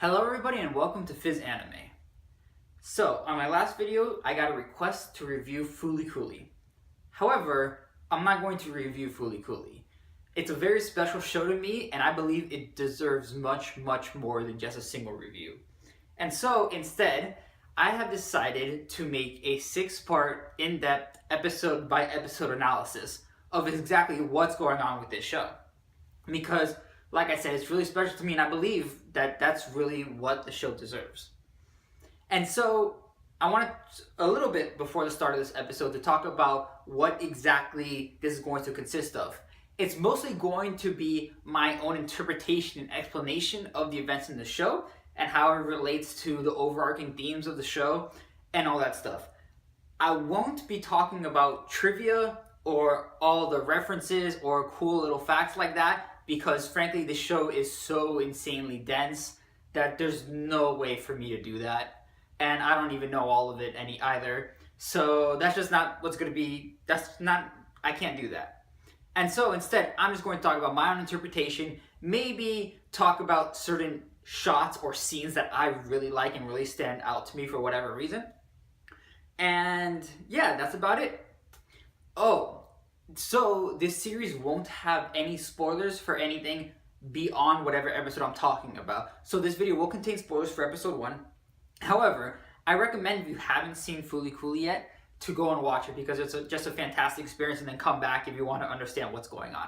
Hello everybody and welcome to FLCL. So, on my last video, I got a request to review FLCL. However, I'm not going to review FLCL. It's a very special show to me and I believe it deserves much more than just a single review. And so, instead, I have decided to make a 6-part, in-depth, episode-by-episode analysis of exactly what's going on with this show. Because, like I said, it's really special to me and I believe that that's really what the show deserves. And so, I wanted a little bit before the start of this episode to talk about what exactly this is going to consist of. It's mostly going to be my own interpretation and explanation of the events in the show and how it relates to the overarching themes of the show and all that stuff. I won't be talking about trivia or all the references or cool little facts like that because frankly the show is so insanely dense that there's no way for me to do that. And I don't even know all of it either. So that's just not what's going to be, I can't do that. And so instead, I'm just going to talk about my own interpretation, maybe talk about certain shots or scenes that I really like and really stand out to me for whatever reason. And yeah, that's about it. Oh, so this series won't have any spoilers for anything beyond whatever episode I'm talking about. So this video will contain spoilers for episode 1. However, I recommend if you haven't seen FLCL yet to go and watch it because it's just a fantastic experience and then come back if you want to understand what's going on.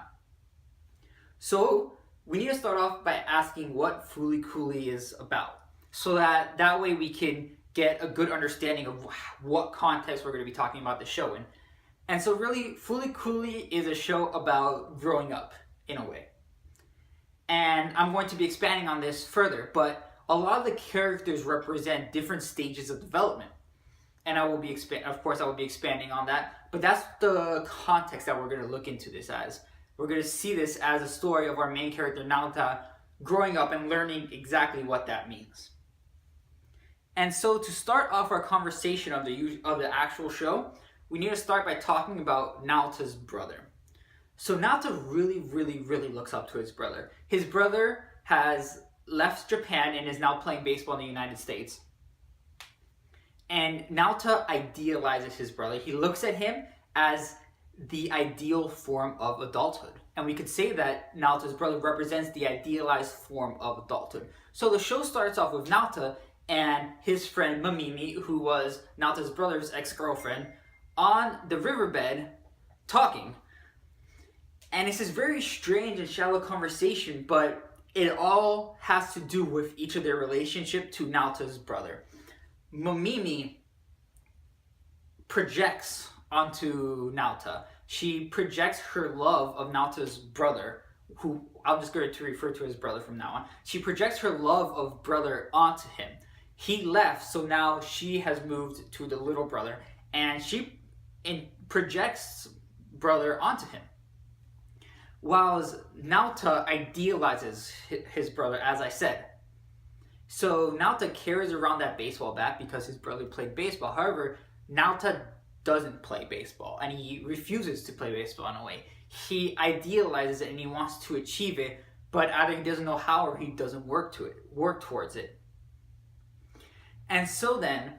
So we need to start off by asking what FLCL is about so that way we can get a good understanding of what context we're going to be talking about the show in. And so really, FLCL is a show about growing up in a way. And I'm going to be expanding on this further, but a lot of the characters represent different stages of development. And I will be expanding on that, but that's the context that we're going to look into this as. We're going to see this as a story of our main character Naota growing up and learning exactly what that means. And so to start off our conversation of the actual show, we need to start by talking about Naota's brother. So Naota really looks up to his brother. His brother has left Japan and is now playing baseball in the United States. And Naota idealizes his brother. He looks at him as the ideal form of adulthood. And we could say that Naota's brother represents the idealized form of adulthood. So the show starts off with Naota and his friend Mamimi, who was Naota's brother's ex-girlfriend, on the riverbed talking. And it's this very strange and shallow conversation, but it all has to do with each of their relationship to Naota's brother. Mamimi projects onto Naota. She projects her love of Naota's brother, who I'm just going to refer to as brother from now on. She projects her love of brother onto him. He left, so now she has moved to the little brother, and she projects brother onto him. Whilst Naota idealizes his brother, as I said. So Naota carries around that baseball bat because his brother played baseball. However, Naota doesn't play baseball and he refuses to play baseball in a way. He idealizes it and he wants to achieve it, but either he doesn't know how or he doesn't work towards it. And so then,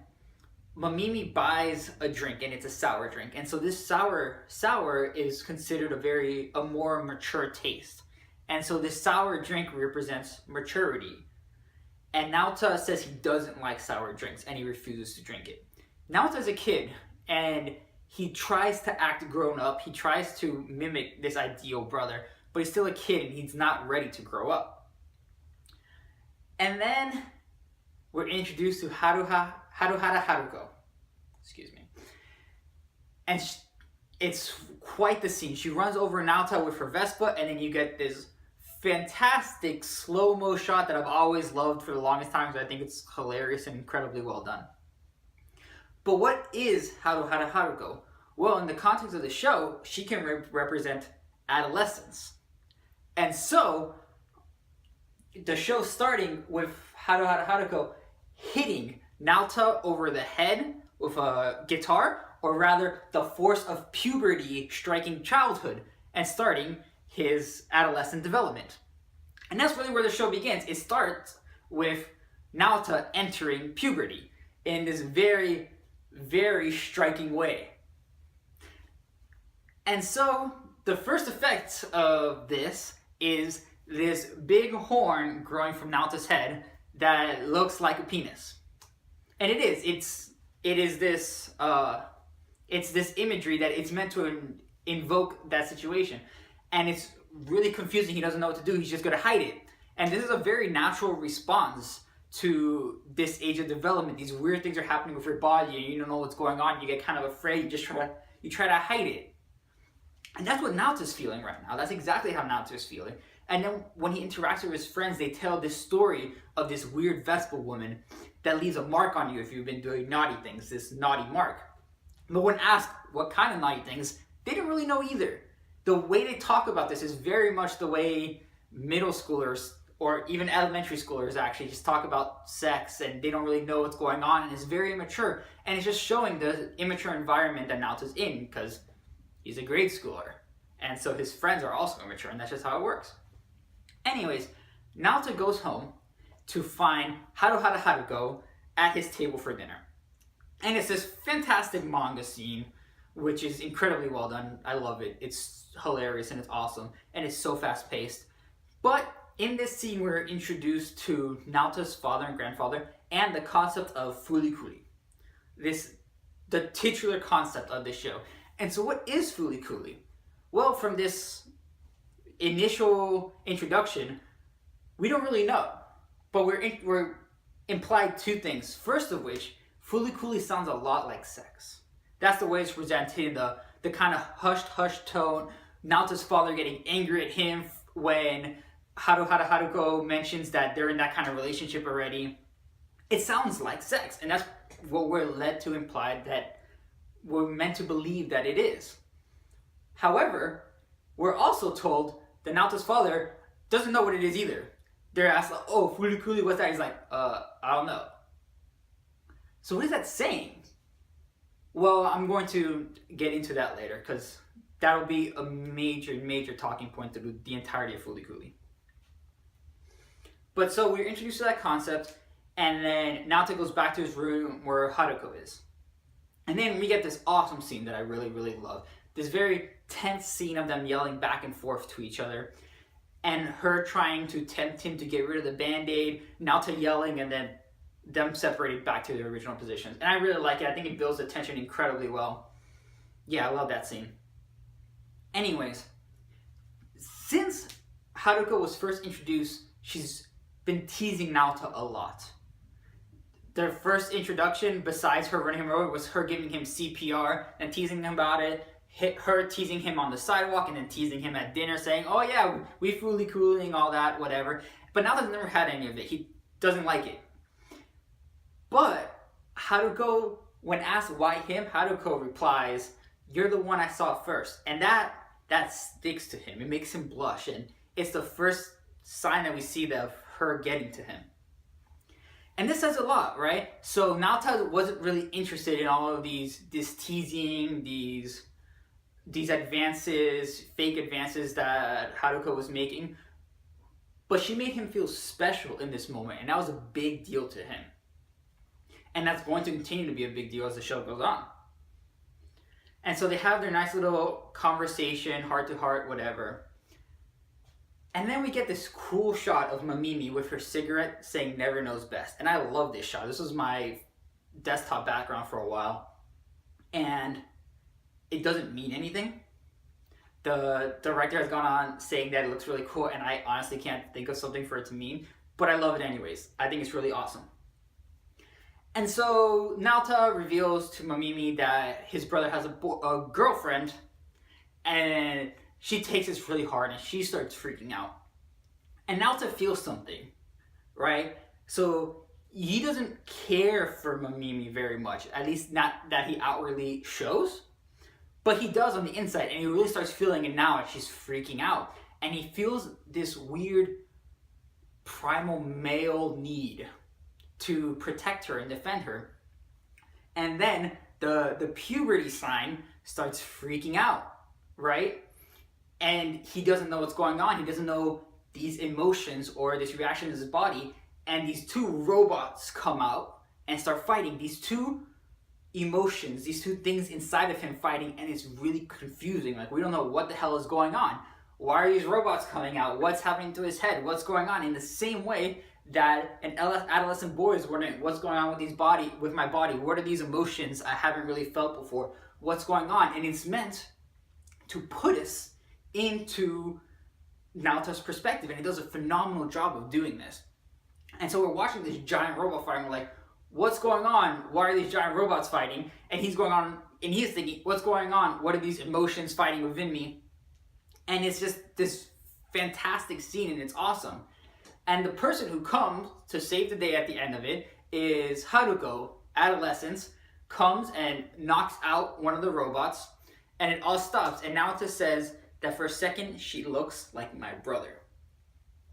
Mamimi buys a drink and it's a sour drink. And so this sour is considered a more mature taste. And so this sour drink represents maturity. And Naota says he doesn't like sour drinks and he refuses to drink it. Naota's a kid and he tries to act grown up. He tries to mimic this ideal brother, but he's still a kid and he's not ready to grow up. And then we're introduced to Haruko. Excuse me. And it's quite the scene. She runs over Naota with her Vespa and then you get this fantastic slow-mo shot that I've always loved for the longest time because I think it's hilarious and incredibly well done. But what is Haruko? Well, in the context of the show, she can represent adolescence. And so, the show starting with Haruko hitting Naota over the head with a guitar, or rather the force of puberty striking childhood and starting his adolescent development. And that's really where the show begins. It starts with Naota entering puberty in this very, very striking way. And so the first effect of this is this big horn growing from Naota's head that looks like a penis. And it is. It's this imagery that it's meant to invoke that situation. And it's really confusing. He doesn't know what to do. He's just going to hide it. And this is a very natural response to this age of development. These weird things are happening with your body and you don't know what's going on. You get kind of afraid. You try to hide it. And that's what Naota's feeling right now. That's exactly how Naota is feeling. And then when he interacts with his friends, they tell this story of this weird Vespa woman that leaves a mark on you if you've been doing naughty things, this naughty mark. But when asked what kind of naughty things, they didn't really know either. The way they talk about this is very much the way middle schoolers or even elementary schoolers actually just talk about sex, and they don't really know what's going on, and it's very immature. And it's just showing the immature environment that Naota's in because he's a grade schooler. And so his friends are also immature, and that's just how it works. Anyways, Naota goes home to find Haruko at his table for dinner. And it's this fantastic manga scene, which is incredibly well done. I love it. It's hilarious and it's awesome. And it's so fast paced. But in this scene, we're introduced to Naota's father and grandfather and the concept of fulikuli. The titular concept of this show. And so what is fulikuli? Well, from this initial introduction, we don't really know. But we're implied two things. First of which, fulikuli sounds a lot like sex. That's the way it's presented, the kind of hushed tone. Naota's father getting angry at him when Haruko mentions that they're in that kind of relationship already. It sounds like sex, and that's what we're led to imply, that we're meant to believe that it is. However, we're also told that Naota's father doesn't know what it is either. They're asked, oh, fulikuli, what's that? He's like, I don't know. So what is that saying? Well, I'm going to get into that later, because that will be a major talking point through the entirety of fulikuli. But so we're introduced to that concept, and then Naota goes back to his room where Haruko is. And then we get this awesome scene that I really love. This very tense scene of them yelling back and forth to each other, and her trying to tempt him to get rid of the Band-Aid, Naota yelling, and then them separated back to their original positions. And I really like it. I think it builds the tension incredibly well. Yeah, I love that scene. Anyways, since Haruko was first introduced, she's been teasing Naota a lot. Their first introduction, besides her running him over, was her giving him CPR and teasing him about it. Her teasing him on the sidewalk and then teasing him at dinner, saying, oh yeah, we fulikuli, all that, whatever. But Naota's never had any of it. He doesn't like it. But Haruko, when asked why him, Haruko replies, you're the one I saw first. And that sticks to him. It makes him blush. And it's the first sign that we see of her getting to him. And this says a lot, right? So Naota wasn't really interested in all of this teasing, these advances, fake advances that Haruko was making. But she made him feel special in this moment. And that was a big deal to him. And that's going to continue to be a big deal as the show goes on. And so they have their nice little conversation, heart to heart, whatever. And then we get this cool shot of Mamimi with her cigarette saying never knows best. And I love this shot. This was my desktop background for a while. And it doesn't mean anything. The director has gone on saying that it looks really cool, and I honestly can't think of something for it to mean. But I love it anyways. I think it's really awesome. And so Naota reveals to Mamimi that his brother has a girlfriend, and she takes this really hard and she starts freaking out. And Naota feels something, right? So he doesn't care for Mamimi very much, at least not that he outwardly shows, but he does on the inside, and he really starts feeling it now as she's freaking out. And he feels this weird primal male need to protect her and defend her. And then the puberty sign starts freaking out, right? And he doesn't know what's going on. He doesn't know these emotions or this reaction in his body. and these two robots come out and start fighting. These two emotions, these two things inside of him fighting, and it's really confusing. Like, we don't know what the hell is going on. Why are these robots coming out? What's happening to his head? What's going on? In the same way that an adolescent boy is wondering, what's going on with my body? What are these emotions I haven't really felt before? What's going on? And it's meant to put us into Naoto's perspective, and he does a phenomenal job of doing this. And so we're watching this giant robot fight, and we're like, what's going on? Why are these giant robots fighting? And he's thinking, what's going on? What are these emotions fighting within me? And it's just this fantastic scene, and it's awesome. And the person who comes to save the day at the end of it is Haruko, adolescence, comes and knocks out one of the robots, and it all stops. And Naoto says that for a second, she looks like my brother.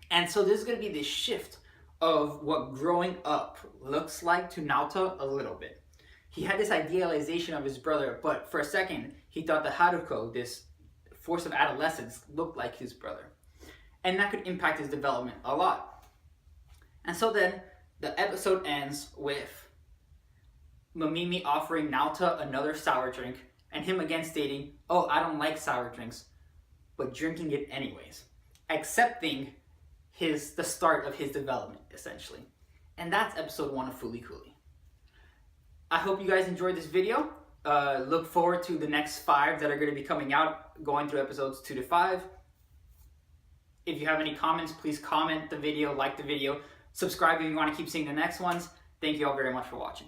And so this is going to be this shift of what growing up looks like to Naoto a little bit. He had this idealization of his brother, but for a second, he thought that Haruko, this force of adolescence, looked like his brother. And that could impact his development a lot. And so then, the episode ends with Mamimi offering Naoto another sour drink, and him again stating, oh, I don't like sour drinks, but drinking it anyways. Accepting the start of his development, essentially. And that's episode 1 of Fooly Cooly. I hope you guys enjoyed this video. Look forward to the next 5 that are going to be coming out, going through episodes 2 to 5. If you have any comments, please comment the video, like the video, subscribe if you want to keep seeing the next ones. Thank you all very much for watching.